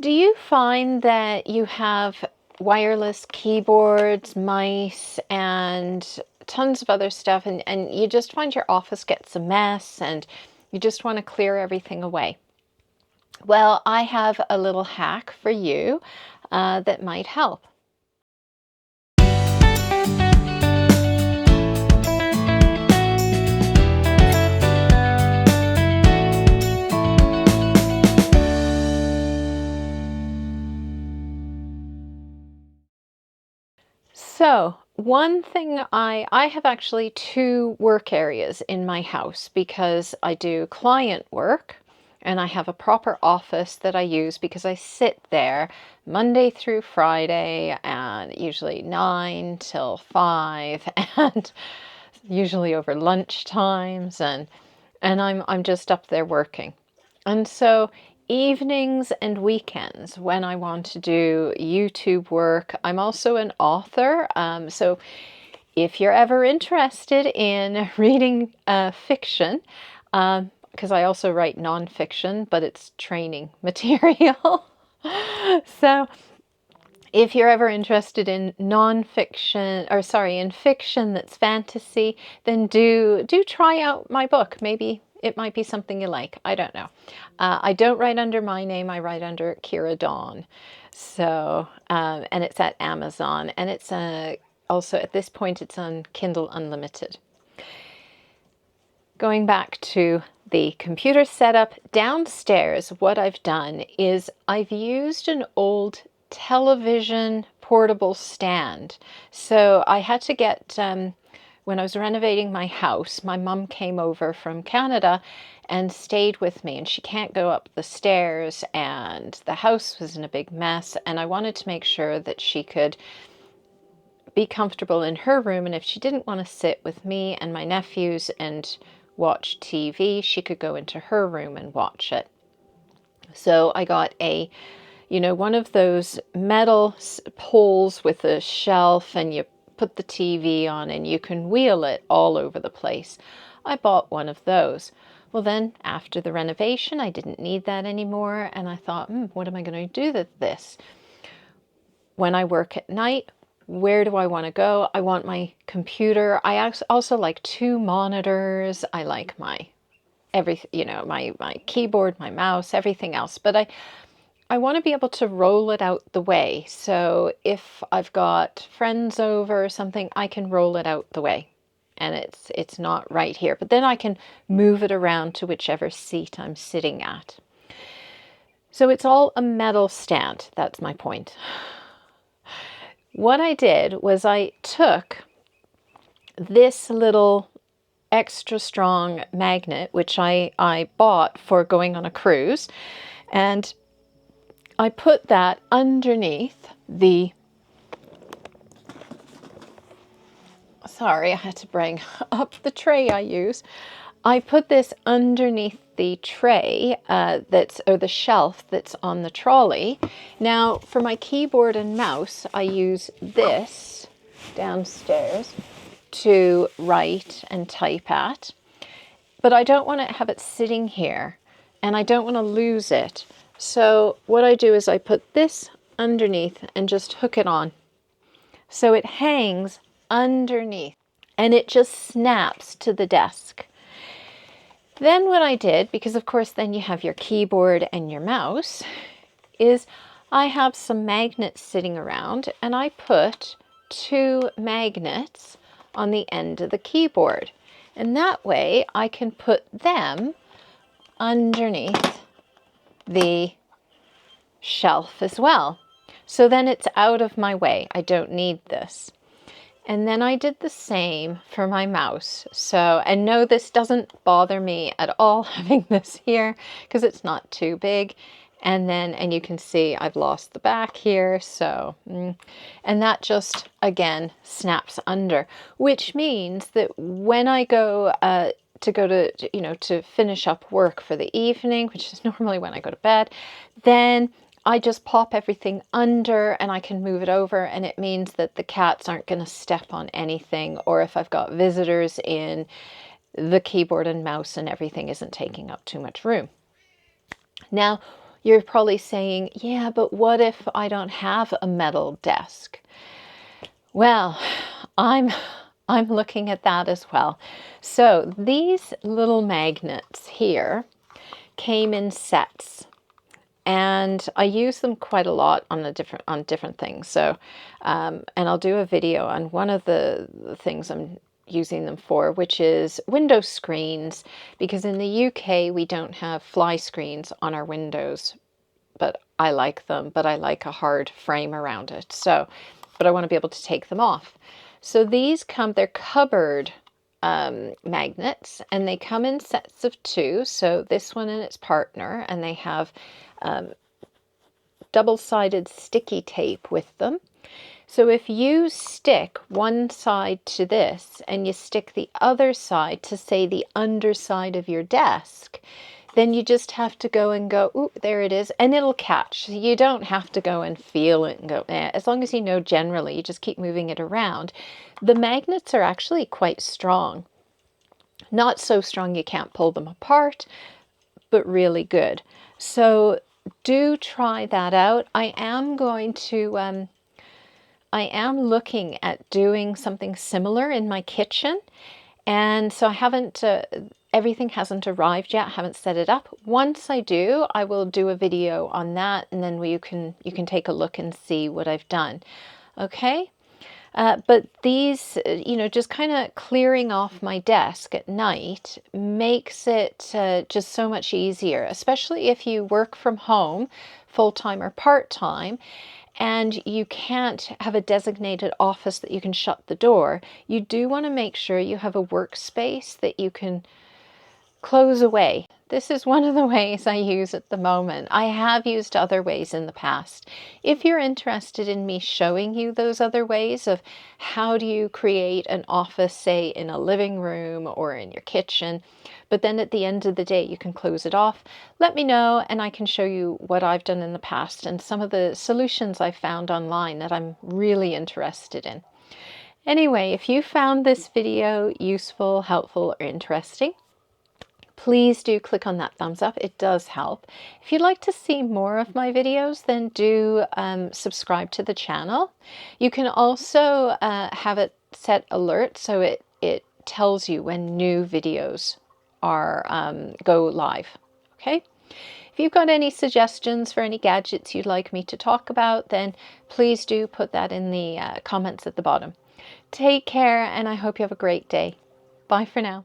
Do you find that you have wireless keyboards, mice, and tons of other stuff, and you just find your office gets a mess and you just want to clear everything away? Well, I have a little hack for you that might help. So one thing I have actually two work areas in my house because I do client work and I have a proper office that I use because I sit there Monday through Friday and usually 9 till 5 and usually over lunch times and I'm just up there working. And so evenings and weekends when I want to do YouTube work, I'm also an author. So if you're ever interested in reading fiction, because I also write nonfiction, but it's training material. So if you're ever interested in nonfiction, or sorry, in fiction that's fantasy, then do try out my book. Maybe it might be something you like. I don't know. I don't write under my name. I write under Kira Dawn. So, and it's at Amazon, and it's also at this point it's on Kindle Unlimited. Going back to the computer setup downstairs, what I've done is I've used an old television portable stand. So I had to get, when I was renovating my house, my mum came over from Canada and stayed with me, and she can't go up the stairs and the house was in a big mess, and I wanted to make sure that she could be comfortable in her room, and if she didn't want to sit with me and my nephews and watch TV, she could go into her room and watch it. So I got one of those metal poles with a shelf, and you put the TV on and you can wheel it all over the place. I bought one of those. Well, then after the renovation, I didn't need that anymore. And I thought, what am I going to do with this? When I work at night, where do I want to go? I want my computer. I also like two monitors. I like my my keyboard, my mouse, everything else. But I want to be able to roll it out the way. So if I've got friends over or something, I can roll it out the way. And it's not right here. But then I can move it around to whichever seat I'm sitting at. So it's all a metal stand. That's my point. What I did was I took this little extra strong magnet, which I bought for going on a cruise, and I put that underneath the, sorry, I had to bring up the tray I use. I put this underneath the tray or the shelf that's on the trolley. Now for my keyboard and mouse, I use this downstairs to write and type at, but I don't want to have it sitting here and I don't want to lose it. So what I do is I put this underneath and just hook it on. So it hangs underneath and it just snaps to the desk. Then what I did, because of course then you have your keyboard and your mouse, is I have some magnets sitting around and I put two magnets on the end of the keyboard. And that way I can put them underneath the shelf as well. So then it's out of my way. I don't need this. And then I did the same for my mouse. So, and no, this doesn't bother me at all having this here because it's not too big. And you can see I've lost the back here. So, and that just again snaps under, which means that when I go to finish up work for the evening, which is normally when I go to bed, then I just pop everything under and I can move it over, and it means that the cats aren't going to step on anything, or if I've got visitors in, the keyboard and mouse and everything isn't taking up too much room. Now, You're probably saying, yeah, but what if I don't have a metal desk? Well, I'm I'm looking at that as well. So these little magnets here came in sets, and I use them quite a lot on different things. So, and I'll do a video on one of the things I'm using them for, which is window screens, because in the UK we don't have fly screens on our windows, but I like them, but I like a hard frame around it. So, but I want to be able to take them off. So these they're cupboard magnets, and they come in sets of 2. So this one and its partner, and they have double-sided sticky tape with them. So if you stick one side to this and you stick the other side to, say, the underside of your desk, then you just have to go and go, ooh, there it is, and it'll catch. You don't have to go and feel it and go, eh. As long as you know generally, you just keep moving it around. The magnets are actually quite strong. Not so strong you can't pull them apart, but really good. So do try that out. I am looking at doing something similar in my kitchen. And so I haven't, everything hasn't arrived yet. I haven't set it up. Once I do, I will do a video on that, and then you can take a look and see what I've done. Okay? But these, just kind of clearing off my desk at night makes it just so much easier, especially if you work from home full-time or part-time, and you can't have a designated office that you can shut the door. You do want to make sure you have a workspace that you can close away. This is one of the ways I use at the moment. I have used other ways in the past. If you're interested in me showing you those other ways of how do you create an office, say in a living room or in your kitchen, but then at the end of the day you can close it off, let me know and I can show you what I've done in the past and some of the solutions I found online that I'm really interested in. Anyway, if you found this video useful, helpful, or interesting, please do click on that thumbs up. It does help. If you'd like to see more of my videos, then do subscribe to the channel. You can also have it set alert so it tells you when new videos are go live. Okay? If you've got any suggestions for any gadgets you'd like me to talk about, then please do put that in the comments at the bottom. Take care, and I hope you have a great day. Bye for now.